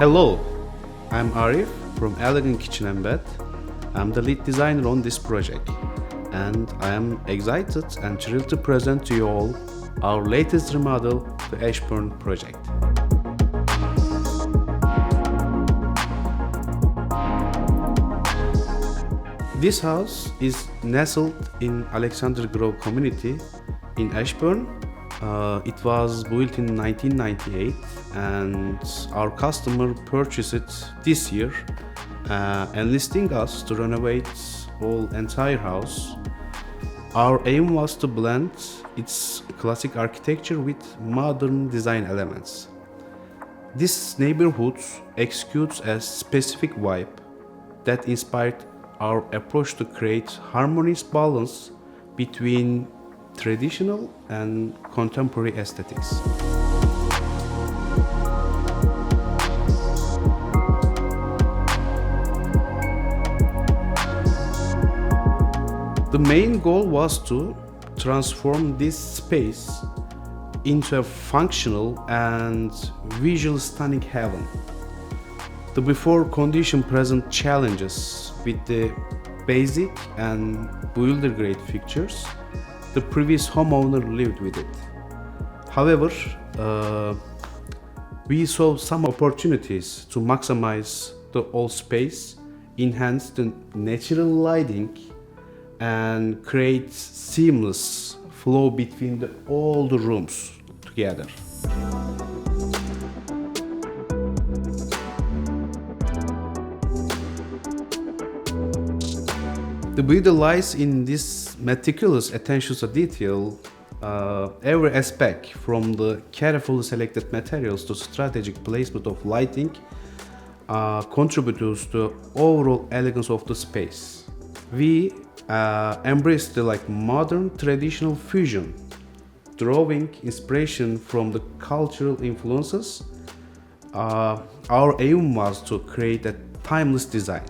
Hello, I'm Arif from Elegance Kitchen and Bed. I'm the lead designer on this project, and I am excited and thrilled to present to you all our latest remodel, the Ashburn project. This house is nestled in Alexander Grove community in Ashburn. It was built in 1998 and our customer purchased it this year, enlisting us to renovate whole entire house. Our aim was to blend its classic architecture with modern design elements. This neighborhood executes a specific vibe that inspired our approach to create harmonious balance between traditional and contemporary aesthetics. The main goal was to transform this space into a functional and visually stunning haven. The before condition present challenges with the basic and builder-grade fixtures. The previous homeowner lived with it. However, we saw some opportunities to maximize the old space, enhance the natural lighting, and create seamless flow between all the rooms together. The beauty lies in this meticulous attention to detail. Every aspect, from the carefully selected materials to strategic placement of lighting, contributes to the overall elegance of the space. We embrace the modern traditional fusion, drawing inspiration from the cultural influences. Our aim was to create a timeless design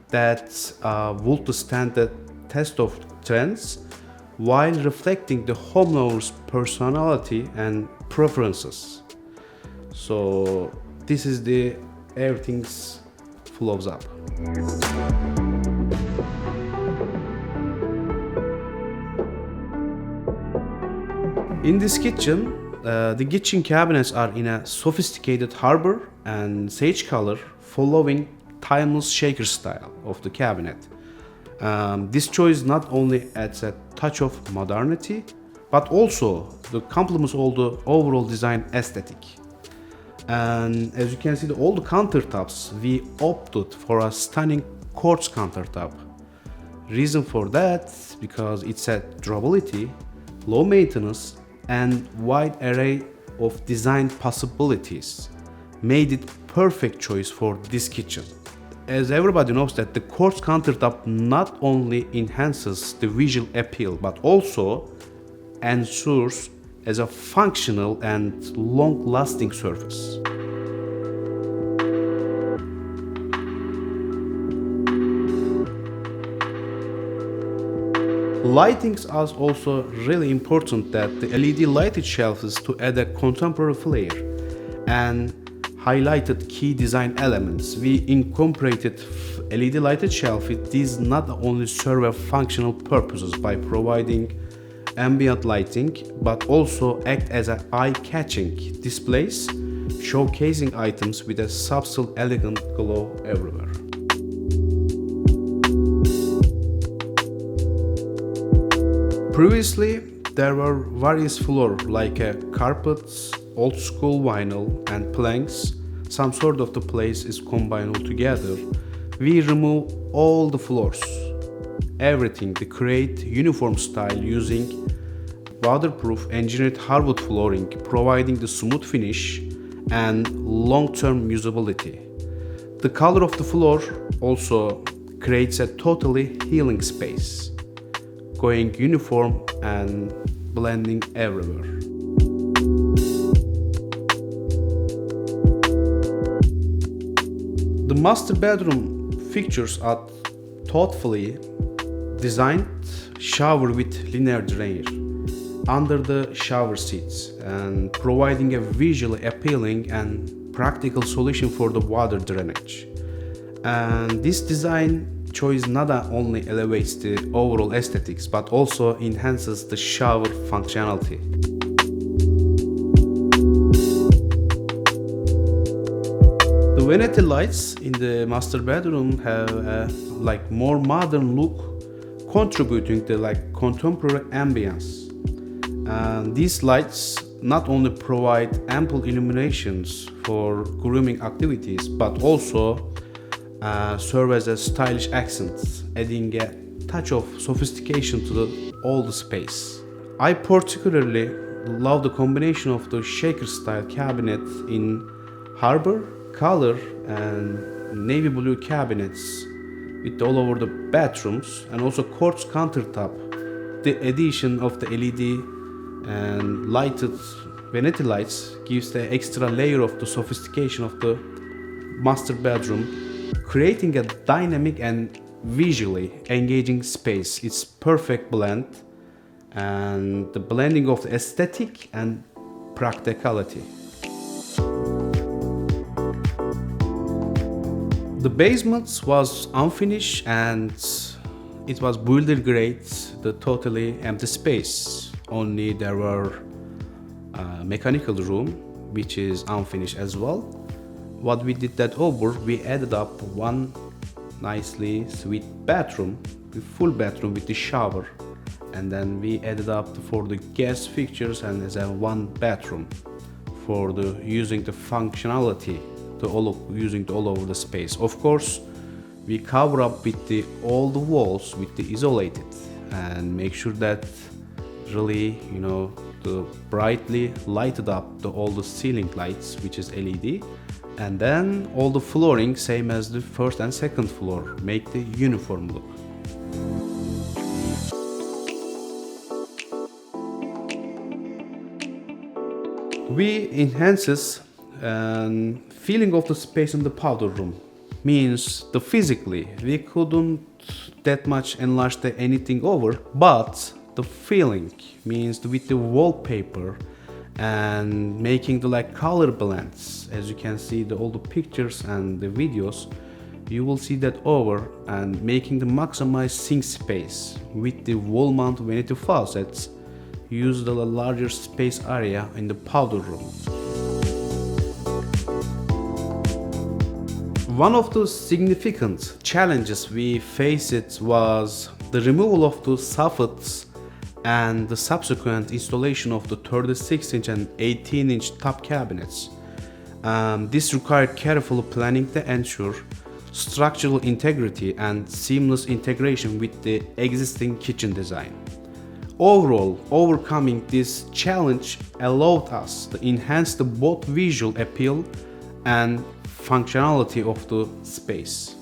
that would stand the test of trends while reflecting the homeowner's personality and preferences. So this is the everything's flows up. In this kitchen, the kitchen cabinets are in a sophisticated harbor and sage color, following timeless shaker style of the cabinet. This choice not only adds a touch of modernity, but also complements all the overall design aesthetic. And as you can see, all the countertops, we opted for a stunning quartz countertop. Reason for that, because it's a durability, low maintenance, and wide array of design possibilities made it perfect choice for this kitchen. As everybody knows that the quartz countertop not only enhances the visual appeal but also ensures as a functional and long-lasting surface. Lighting is also really important, that the LED lighted shelves to add a contemporary flair and highlighted key design elements. We incorporated LED lighted shelf. These not only serve a functional purposes by providing ambient lighting, but also act as an eye-catching displays, showcasing items with a subtle, elegant glow everywhere. Previously, there were various floors like carpets, old school vinyl, and planks. Some sort of the place is combined all together. We remove all the floors, everything to create uniform style using waterproof engineered hardwood flooring, providing the smooth finish and long-term usability. The color of the floor also creates a totally healing space, going uniform and blending everywhere. The master bedroom fixtures are thoughtfully designed shower with linear drainer under the shower seats and providing a visually appealing and practical solution for the water drainage. And this design choice not only elevates the overall aesthetics but also enhances the shower functionality. The vanity lights in the master bedroom have a more modern look, contributing to contemporary ambience. And these lights not only provide ample illuminations for grooming activities but also serve as a stylish accents, adding a touch of sophistication to all the space. I particularly love the combination of the shaker style cabinet in harbor color and navy blue cabinets with all over the bathrooms, and also quartz countertop. The addition of the LED and lighted vanity lights gives the extra layer of the sophistication of the master bedroom, creating a dynamic and visually engaging space. It's perfect blend and the blending of the aesthetic and practicality. The basement was unfinished and it was builder grade, the totally empty space. Only there were mechanical room which is unfinished as well. What we did that over, we added up one nicely sweet bathroom, the full bathroom with the shower, and then we added up for the gas fixtures and as a one bathroom for the using the functionality using all over the space. Of course, we cover up with all the walls with the isolated and make sure that really the brightly lighted up all the ceiling lights which is LED, and then all the flooring same as the first and second floor, make the uniform look. We enhances feeling of the space in the powder room, means the physically we couldn't that much enlarge anything over, but the feeling means with the wallpaper and making the color blends. As you can see all the pictures and the videos, you will see that over and making the maximized sink space with the wall mount vanity faucets, use the larger space area in the powder room. One of the significant challenges we faced was the removal of the soffits and the subsequent installation of the 36-inch and 18-inch top cabinets. This required careful planning to ensure structural integrity and seamless integration with the existing kitchen design. Overall, overcoming this challenge allowed us to enhance the both visual appeal and functionality of the space.